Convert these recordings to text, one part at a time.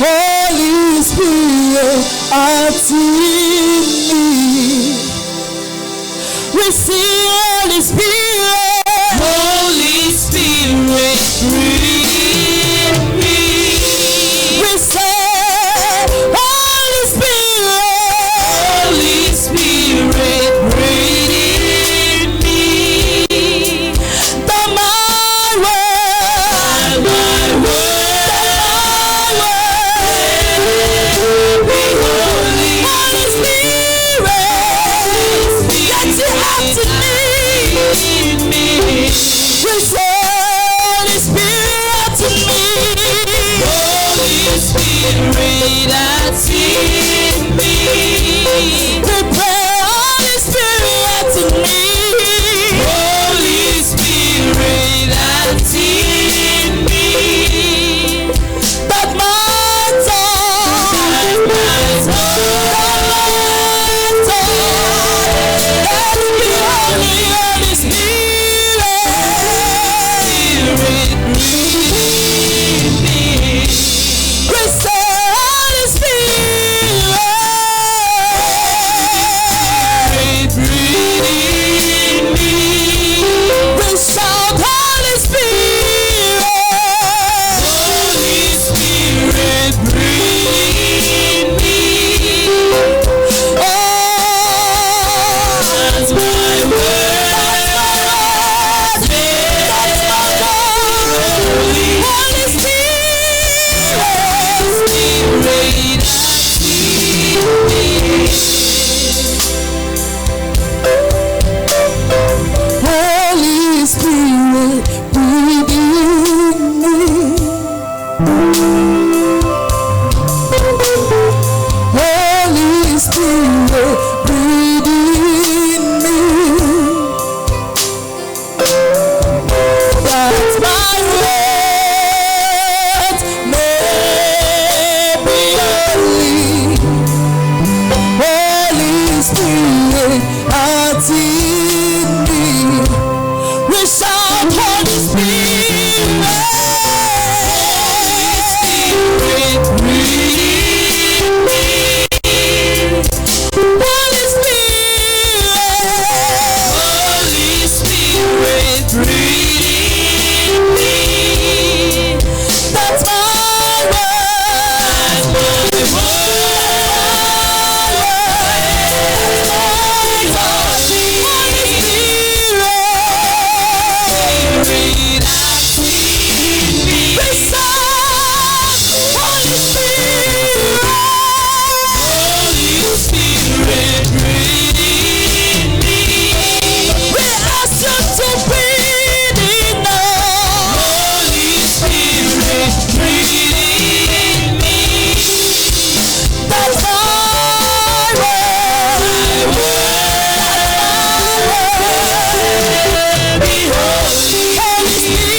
Holy Spirit, at me. Receive Holy Spirit. Holy Spirit, breathe me. Receive Holy Spirit. Holy Spirit, breathe in me. The my word, Holy Spirit, that you have to me. Holy Spirit to me. Holy Spirit that's in me. Prepare Holy Spirit to me. Holy Spirit that's in me. That my tongue, let me holy, Holy Spirit.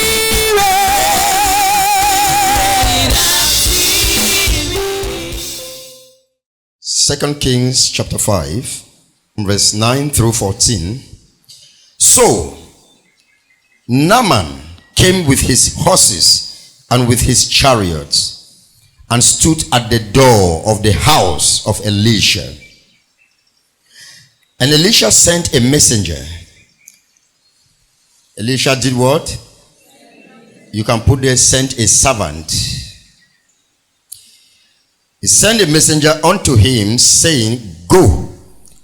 Second Kings chapter 5, verse 9 through 14. So Naaman came with his horses and with his chariots and stood at the door of the house of Elisha. And Elisha sent a messenger. Elisha did what? You can put there, sent a servant. He sent a messenger unto him, saying, Go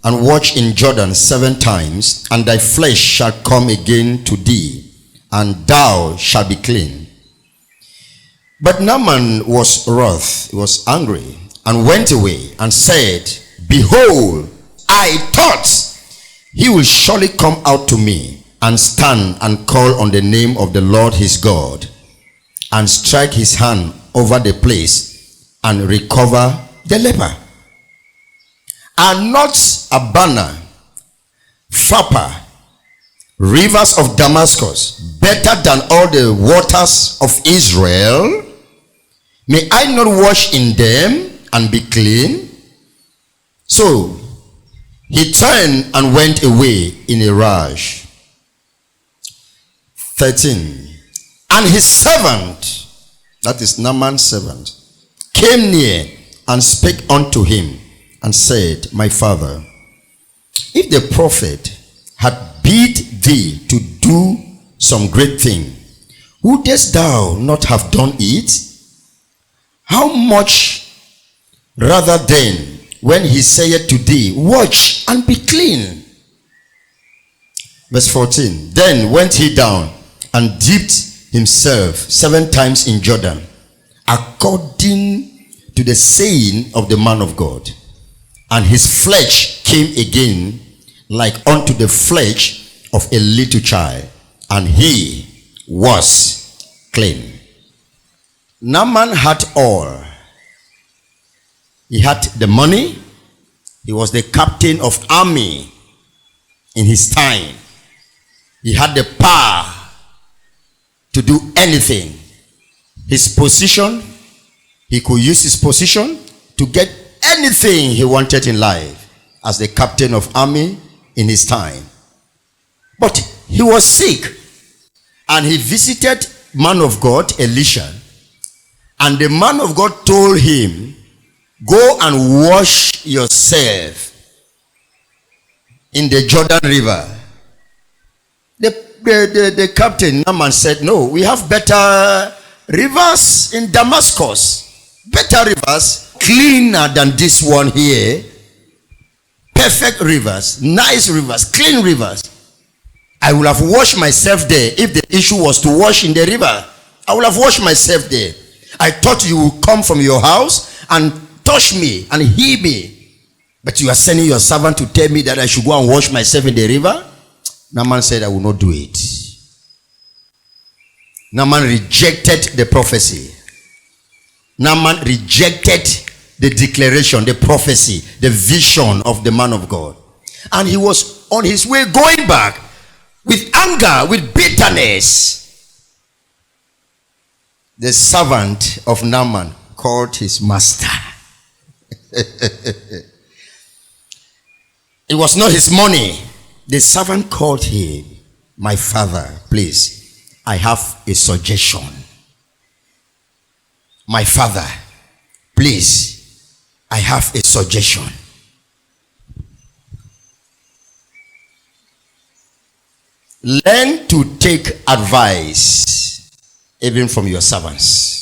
and watch in Jordan 7 times, and thy flesh shall come again to thee, and thou shalt be clean. But Naaman was wroth, he was angry, and went away, and said, Behold, I thought he will surely come out to me, and stand and call on the name of the Lord his God, and strike his hand over the place, and recover the leper. Are not Abana, Pharpar, rivers of Damascus better than all the waters of Israel? May I not wash in them and be clean? So he turned and went away in a rush. 13. And his servant, that is Naaman's servant, came near and spake unto him, and said, My father, if the prophet had bid thee to do some great thing, wouldest thou not have done it? How much rather then, when he saith to thee, Watch and be clean? Verse 14. Then went he down and dipped himself 7 times in Jordan, according to the saying of the man of God. And his flesh came again like unto the flesh of a little child, and he was clean. Naaman had all. He had the money. He was the captain of army in his time. He had the power to do anything. His position, he could use his position to get anything he wanted in life as the captain of army in his time. But he was sick, and he visited man of God Elisha, and the man of God told him, Go and wash yourself in the Jordan River. The captain Naaman said, No, we have better rivers in Damascus. Better rivers, cleaner than this one here. Perfect rivers, nice rivers, clean rivers. I would have washed myself there. If the issue was to wash in the river, I would have washed myself there. I thought you would come from your house and touch me and heal me, but you are sending your servant to tell me that I should go and wash myself in the river? Naaman said, I will not do it. Naaman rejected the prophecy. Naaman rejected the declaration, the prophecy, the vision of the man of God. And he was on his way going back with anger, with bitterness. The servant of Naaman called his master. It was not his money. The servant called him, My father, please, I have a suggestion. My father, please, I have a suggestion. Learn to take advice even from your servants.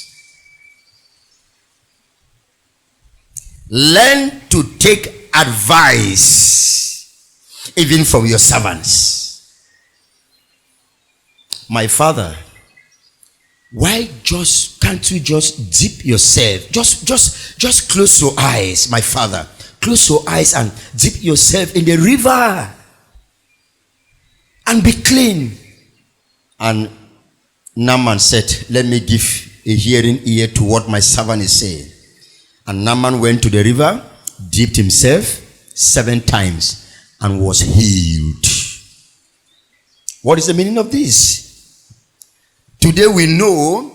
Learn to take advice even from your servants. My father, why can't you just dip yourself? Just close your eyes, my father. Close your eyes and dip yourself in the river and be clean. And Naaman said, Let me give a hearing ear to what my servant is saying. And Naaman went to the river, dipped himself 7 times, and was healed. What is the meaning of this? Today we know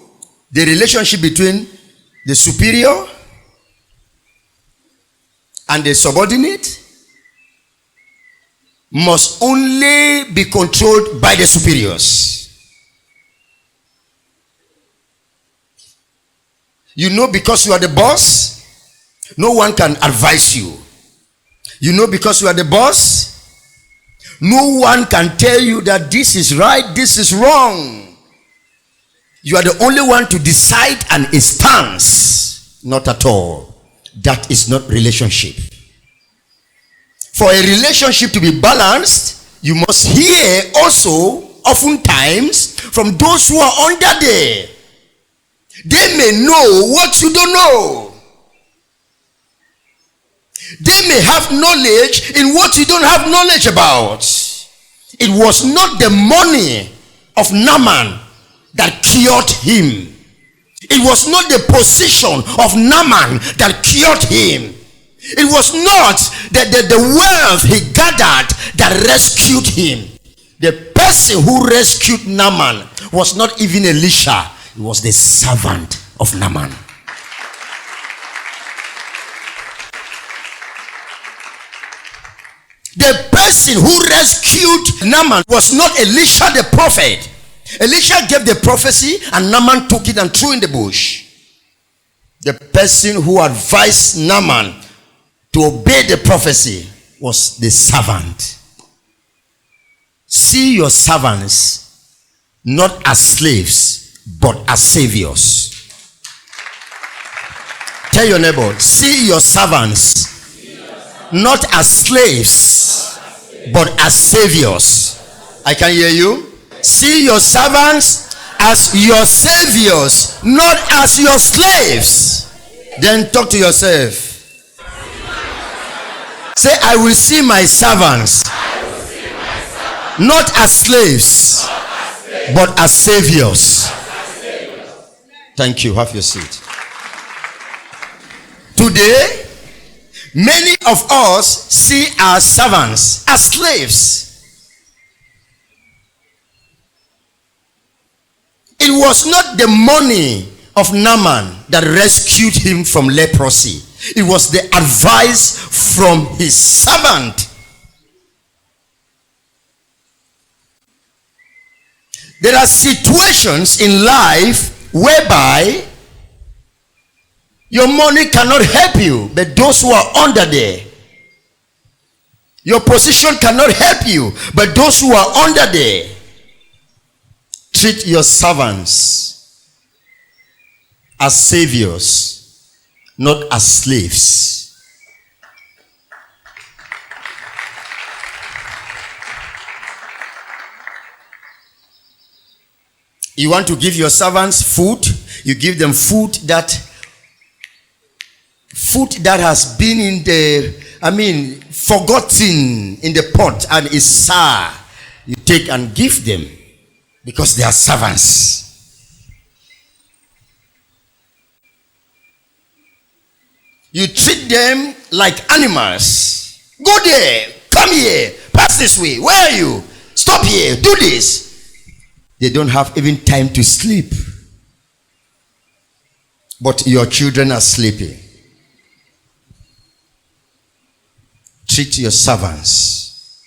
the relationship between the superior and the subordinate must only be controlled by the superiors. You know, because you are the boss, no one can advise you. You know, because you are the boss, no one can tell you that this is right, this is wrong. You are the only one to decide and a stance. Not at all. That is not relationship. For a relationship to be balanced, you must hear also oftentimes from those who are under there. They may know what you don't know. They may have knowledge in what you don't have knowledge about. It was not the money of Naaman that cured him. It was not the position of Naaman that cured him. It was not the wealth he gathered that rescued him. The person who rescued Naaman was not even Elisha. It was the servant of Naaman. The person who rescued Naaman was not Elisha the prophet. Elisha gave the prophecy and Naaman took it and threw in the bush. The person who advised Naaman to obey the prophecy was the servant. See your servants not as slaves, but as saviors. Tell your neighbor, see your servants not as slaves, but as saviors. I can hear you. See your servants as your saviors, not as your slaves. Then talk to yourself. Say, I will see my servants not as slaves, but as saviors. Thank you. Have your seat. Today, many of us see our servants as slaves. It was not the money of Naaman that rescued him from leprosy. It was the advice from his servant. There are situations in life whereby your money cannot help you, but those who are under there. Your position cannot help you, but those who are under there. Treat your servants as saviors, not as slaves. You want to give your servants food, you give them food that has been in the, forgotten in the pot and is sour. You take and give them because they are servants. You treat them like animals. Go there, come here, pass this way. Where are you? Stop here, do this. They don't have even time to sleep. But your children are sleeping. Treat your servants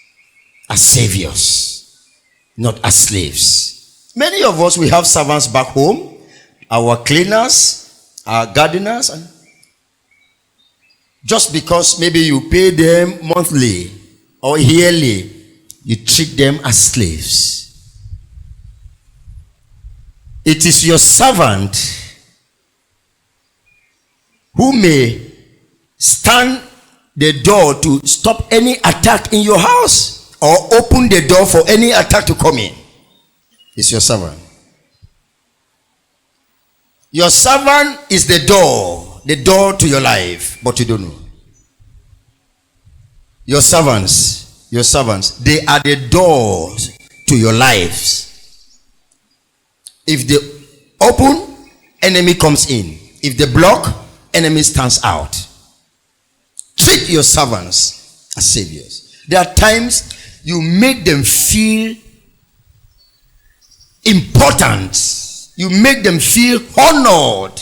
as saviors, not as slaves. Many of us, we have servants back home, our cleaners, our gardeners, and just because maybe you pay them monthly or yearly, you treat them as slaves. It is your servant who may stand the door to stop any attack in your house or open the door for any attack to come in. It's your servant. Your servant is the door to your life, but you don't know. Your servants, they are the doors to your lives. If they open, enemy comes in. If they block, enemy stands out. Treat your servants as saviors. There are times you make them feel important. You make them feel honored.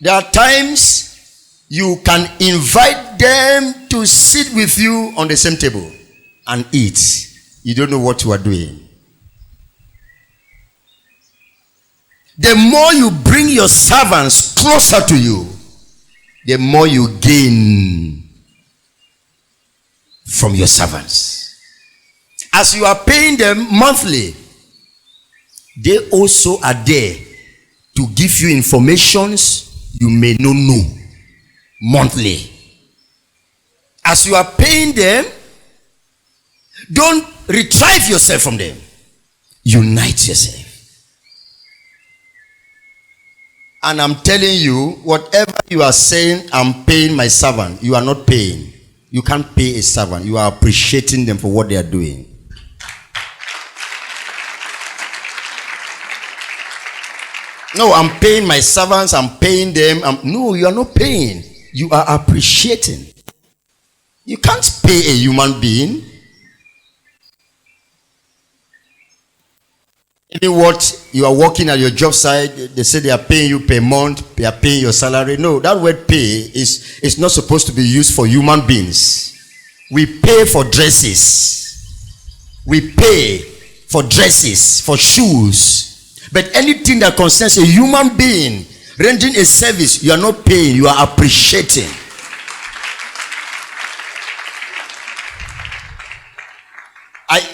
There are times you can invite them to sit with you on the same table and eat. You don't know what you are doing. The more you bring your servants closer to you, the more you gain from your servants. As you are paying them monthly, they also are there to give you informations you may not know monthly. As you are paying them, don't retrieve yourself from them. Unite yourself. And I'm telling you, whatever you are saying, I'm paying my servant, you are not paying. You can't pay a servant. You are appreciating them for what they are doing. No, I'm paying my servants, I'm paying them. No, you are not paying. You are appreciating. You can't pay a human being. Maybe what you are working at your job site, they say they are paying you per month, they are paying your salary. No, that word pay is not supposed to be used for human beings. We pay for dresses. We pay for dresses, for shoes. But anything that concerns a human being rendering a service, you are not paying, you are appreciating.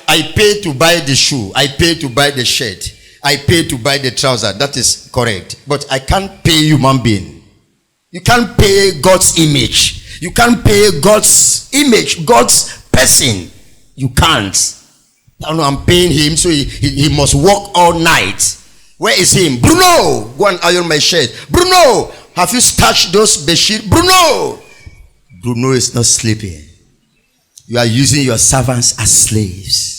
I pay to buy the shoe, I pay to buy the shirt, I pay to buy the trouser. That is correct. But I can't pay human being. You can't pay God's image. You can't pay God's image, God's person. You can't. I'm paying him, so he must work all night. Where is him? Bruno, go and iron my shirt. Bruno, have you starched those bedsheets? Bruno is not sleeping. You are using your servants as slaves.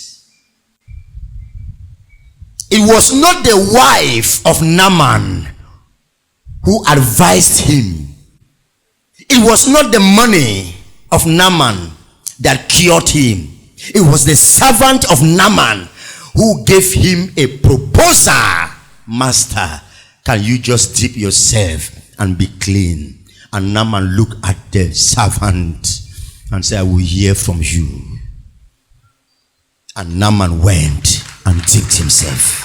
It was not the wife of Naaman who advised him. It was not the money of Naaman that cured him. It was the servant of Naaman who gave him a proposal. Master, can you just dip yourself and be clean? And Naaman looked at the servant and said, I will hear from you. And Naaman went and dipped himself.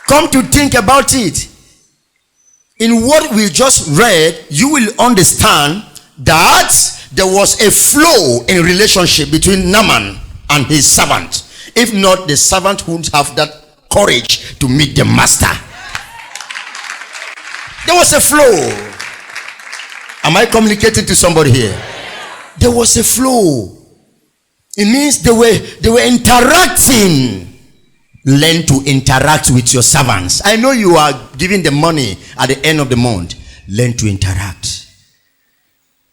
Come to think about it, in what we just read, you will understand that there was a flow in relationship between Naaman and his servant. If not, the servant wouldn't have that courage to meet the master. There was a flow. Am I communicating to somebody here? There was a flow. It means they were interacting. Learn to interact with your servants. I know you are giving the money at the end of the month. Learn to interact.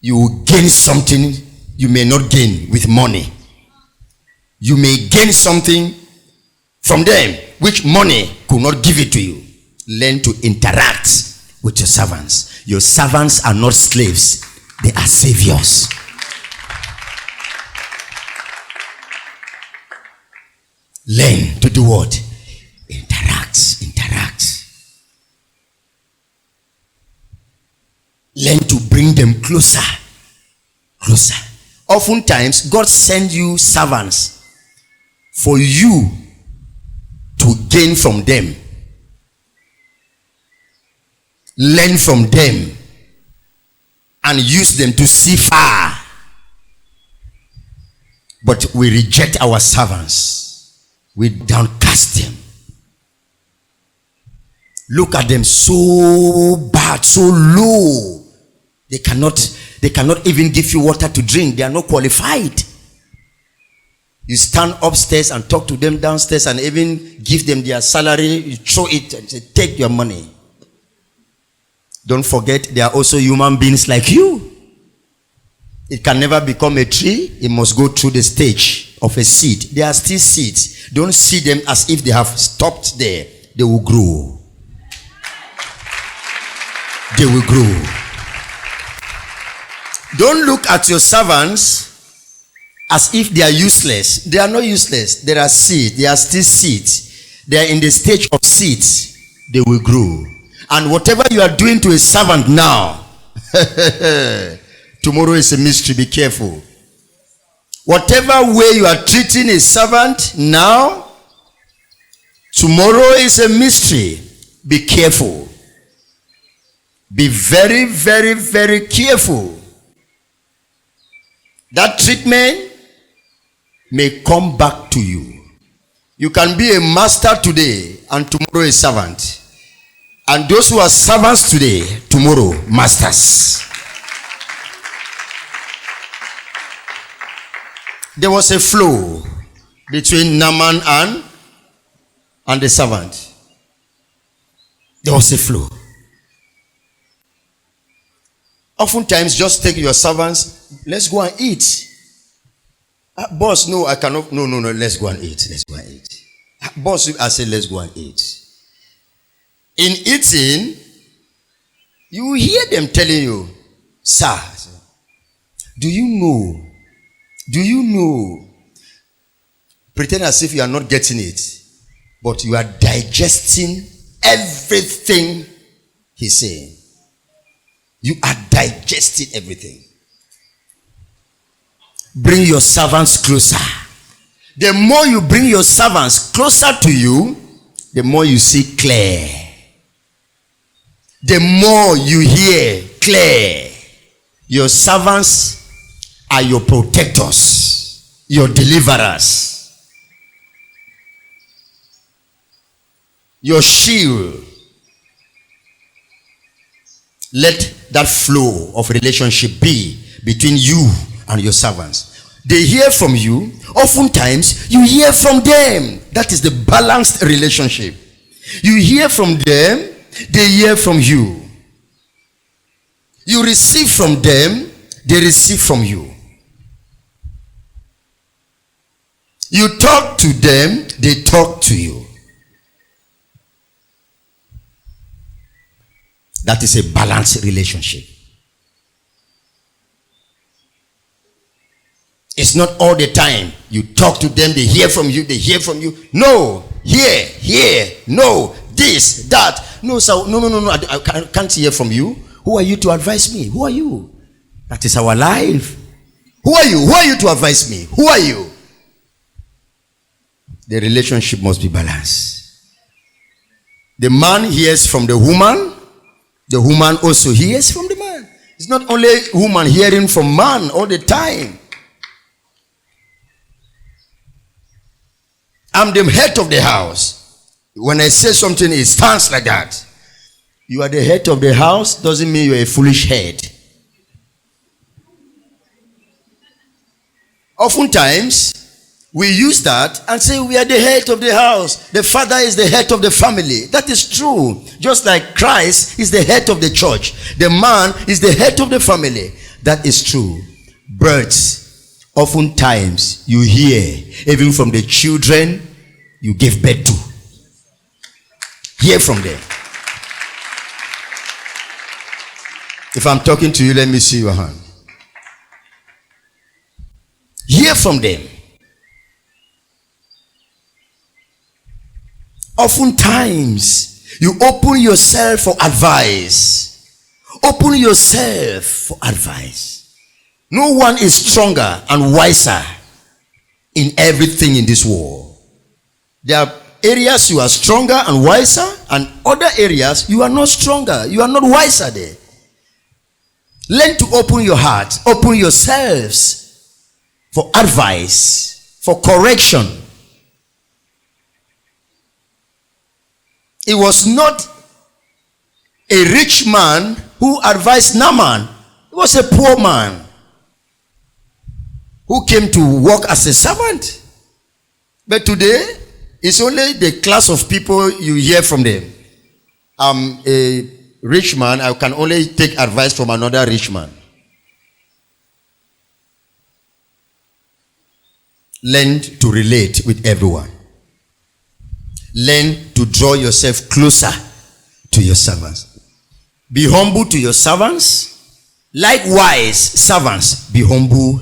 You will gain something you may not gain with money. You may gain something from them which money could not give it to you. Learn to interact with your servants. Your servants are not slaves, they are saviors. Learn to do what? Interact. Learn to bring them closer. Oftentimes, God sends you servants for you to gain from them. Learn from them and use them to see far. But we reject our servants. We downcast them. Look at them, so bad, so low. They cannot even give you water to drink. They are not qualified. You stand upstairs and talk to them downstairs and even give them their salary. You throw it and say, take your money. Don't forget, they are also human beings like you. It can never become a tree. It must go through the stage of a seed. They are still seeds. Don't see them as if they have stopped there. They will grow. They will grow. Don't look at your servants as if they are useless. They are not useless. There are seeds. They are still seeds. They are in the stage of seeds. They will grow. And whatever you are doing to a servant now, tomorrow is a mystery. Be careful. Whatever way you are treating a servant now, tomorrow is a mystery. Be careful. Be very, very, very careful. That treatment may come back to you. You can be a master today and tomorrow a servant. And those who are servants today, tomorrow masters. There was a flow between Naaman and the servant. There was a flow. Oftentimes, just take your servants, let's go and eat. Boss, no, I cannot. No, let's go and eat. Let's go and eat. Boss, I said, let's go and eat. In eating, you hear them telling you, sir, do you know? Pretend as if you are not getting it, but you are digesting everything he's saying. You are digesting everything. Bring your servants closer. The more you bring your servants closer to you, the more you see clear. The more you hear clear. Your servants are your protectors, your deliverers, your shield. Let that flow of relationship be between you and your servants. They hear from you. Oftentimes, you hear from them. That is the balanced relationship. You hear from them, they hear from you. You receive from them, they receive from you. You talk to them, they talk to you. That is a balanced relationship. It's not all the time. You talk to them, they hear from you, they hear from you. No, here, no, this, that. No, sir, no. I can't hear from you. Who are you to advise me? Who are you? That is our life. Who are you? Who are you to advise me? Who are you? The relationship must be balanced. The man hears from the woman also hears from the man. It's not only woman hearing from man all the time. I'm the head of the house. When I say something, it stands like that. You are the head of the house doesn't mean you're a foolish head. Oftentimes, we use that and say we are the head of the house. The father is the head of the family. That is true. Just like Christ is the head of the church. The man is the head of the family. That is true. Birds, oftentimes you hear, even from the children you gave birth to. Hear from them. If I'm talking to you, let me see your hand. Hear from them. Oftentimes, you open yourself for advice. Open yourself for advice. No one is stronger and wiser in everything in this world. There are areas you are stronger and wiser, and other areas you are not stronger, you are not wiser there. Learn to open your heart, open yourselves for advice, for correction. It was not a rich man who advised Naaman. It was a poor man who came to work as a servant. But today, it's only the class of people you hear from them. I'm a rich man, I can only take advice from another rich man. Learn to relate with everyone. Learn to draw yourself closer to your servants. Be humble to your servants. Likewise, servants, be humble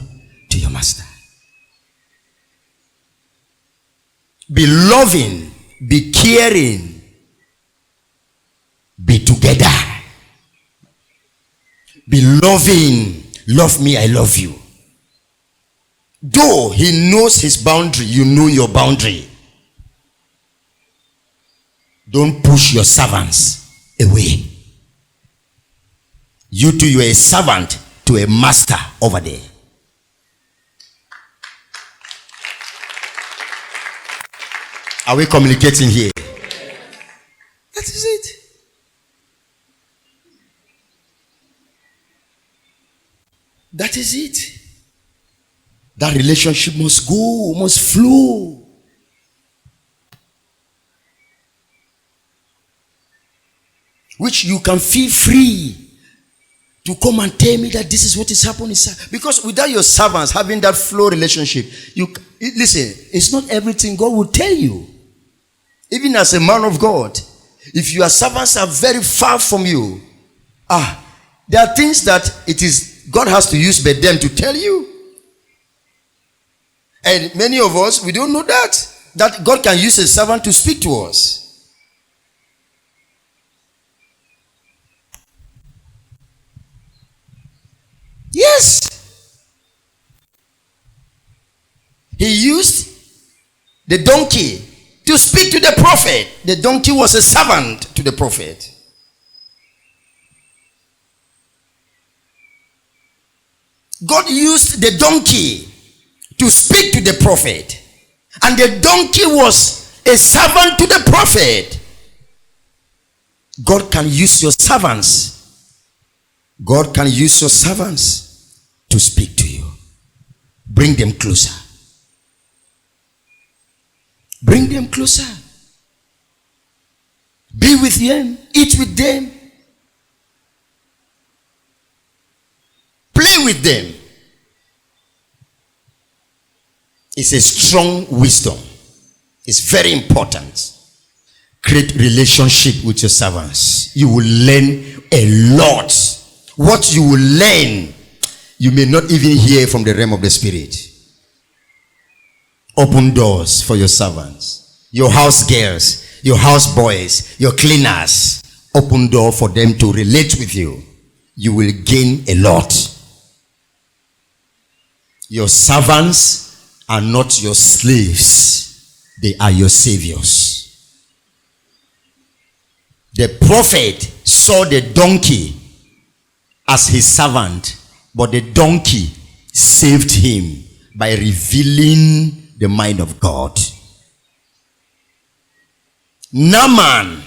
to your master. Be loving, be caring, be together. Be loving. Love me, I love you. Though he knows his boundary, you know your boundary. Don't push your servants away. You too, you are a servant to a master over there. Are we communicating here? That is it. That is it. That relationship must go, must flow. Which you can feel free to come and tell me that this is what is happening. Because without your servants having that flow relationship, listen, it's not everything God will tell you. Even as a man of God, if your servants are very far from you, there are things that God has to use by them to tell you. And many of us, we don't know that God can use a servant to speak to us. Yes. He used the donkey to speak to the prophet. The donkey was a servant to the prophet. God used the donkey to speak to the prophet, and the donkey was a servant to the prophet. God can use your servants. God can use your servants to speak to you. Bring them closer. Bring them closer. Be with them. Eat with them. Play with them. It's a strong wisdom. It's very important. Create relationship with your servants. You will learn a lot. What you will learn, you may not even hear from the realm of the spirit. Open doors for your servants, your house girls, your house boys, your cleaners. Open door for them to relate with you. You will gain a lot. Your servants are not your slaves. They are your saviors. The prophet saw the donkey as his servant, but the donkey saved him by revealing the mind of God. Naaman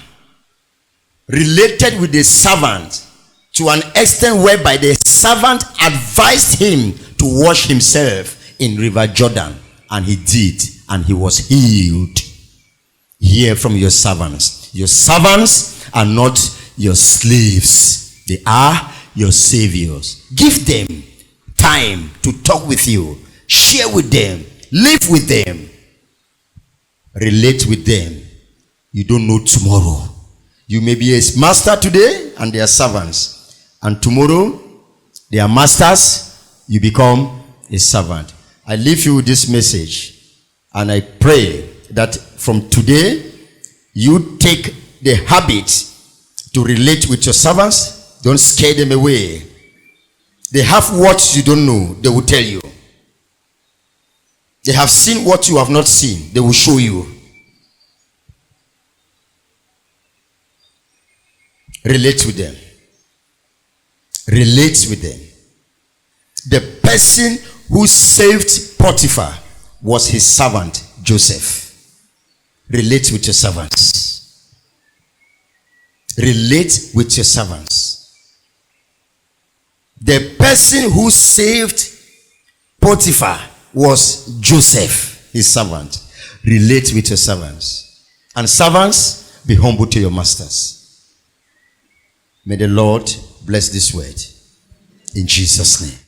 related with the servant to an extent whereby the servant advised him to wash himself in River Jordan, and he did, and he was healed. Hear from your servants. Your servants are not your slaves. They are your saviors. Give them time to talk with you. Share with them. Live with them. Relate with them. You don't know tomorrow. You may be a master today and they are servants. And tomorrow they are masters. You become a servant. I leave you with this message. And I pray that from today you take the habit to relate with your servants. Don't scare them away. They have what you don't know. They will tell you. They have seen what you have not seen. They will show you. Relate with them. Relate with them. The person who saved Potiphar was his servant, Joseph. Relate with your servants. Relate with your servants. The person who saved Potiphar was Joseph, his servant. Relate with your servants. And servants, be humble to your masters. May the Lord bless this word. In Jesus' name.